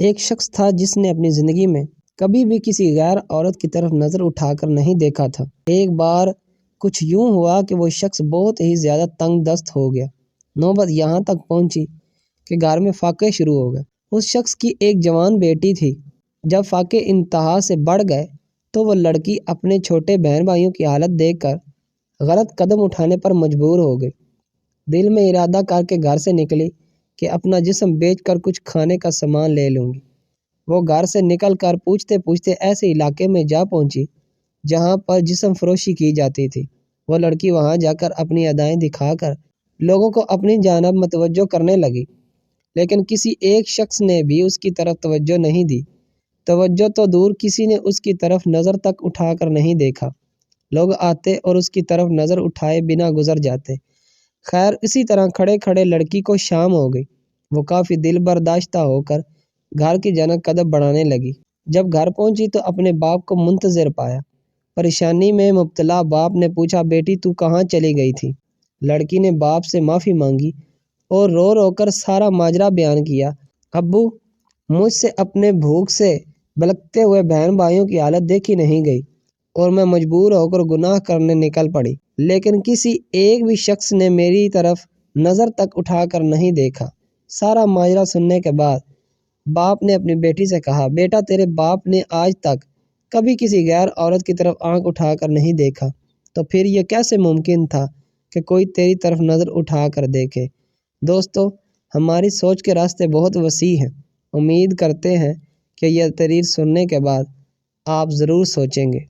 ایک شخص تھا جس نے اپنی زندگی میں کبھی بھی کسی غیر عورت کی طرف نظر اٹھا کر نہیں دیکھا تھا۔ ایک بار کچھ یوں ہوا کہ وہ شخص بہت ہی زیادہ تنگ دست ہو گیا۔ نوبت یہاں تک پہنچی کہ گھر میں فاقے شروع ہو گئے۔ اس شخص کی ایک جوان بیٹی تھی۔ جب فاقے انتہا سے بڑھ گئے تو وہ لڑکی اپنے چھوٹے بہن بھائیوں کی حالت دیکھ کر غلط قدم اٹھانے پر مجبور ہو گئی۔ دل میں ارادہ کر کے گھر سے نکلی کہ اپنا جسم بیچ کر کچھ کھانے کا سامان لے لوں گی۔ وہ گھر سے نکل کر پوچھتے پوچھتے ایسے علاقے میں جا پہنچی جہاں پر جسم فروشی کی جاتی تھی۔ وہ لڑکی وہاں جا کر اپنی ادائیں دکھا کر لوگوں کو اپنی جانب متوجہ کرنے لگی، لیکن کسی ایک شخص نے بھی اس کی طرف توجہ نہیں دی۔ توجہ تو دور، کسی نے اس کی طرف نظر تک اٹھا کر نہیں دیکھا۔ لوگ آتے اور اس کی طرف نظر اٹھائے بنا گزر جاتے۔ خیر، اسی طرح کھڑے کھڑے لڑکی کو شام ہو گئی۔ وہ کافی دل برداشتہ ہو کر گھر کی جانب قدم بڑھانے لگی۔ جب گھر پہنچی تو اپنے باپ کو منتظر پایا۔ پریشانی میں مبتلا باپ نے پوچھا، بیٹی تو کہاں چلی گئی تھی؟ لڑکی نے باپ سے معافی مانگی اور رو رو کر سارا ماجرا بیان کیا۔ ابو، مجھ سے اپنے بھوک سے بلکتے ہوئے بہن بھائیوں کی حالت دیکھی نہیں گئی اور میں مجبور ہو کر گناہ کرنے نکل پڑی، لیکن کسی ایک بھی شخص نے میری طرف نظر تک اٹھا کر نہیں دیکھا۔ سارا ماجرا سننے کے بعد باپ نے اپنی بیٹی سے کہا، بیٹا، تیرے باپ نے آج تک کبھی کسی غیر عورت کی طرف آنکھ اٹھا کر نہیں دیکھا، تو پھر یہ کیسے ممکن تھا کہ کوئی تیری طرف نظر اٹھا کر دیکھے؟ دوستو، ہماری سوچ کے راستے بہت وسیع ہیں۔ امید کرتے ہیں کہ یہ تحریر سننے کے بعد آپ ضرور سوچیں گے۔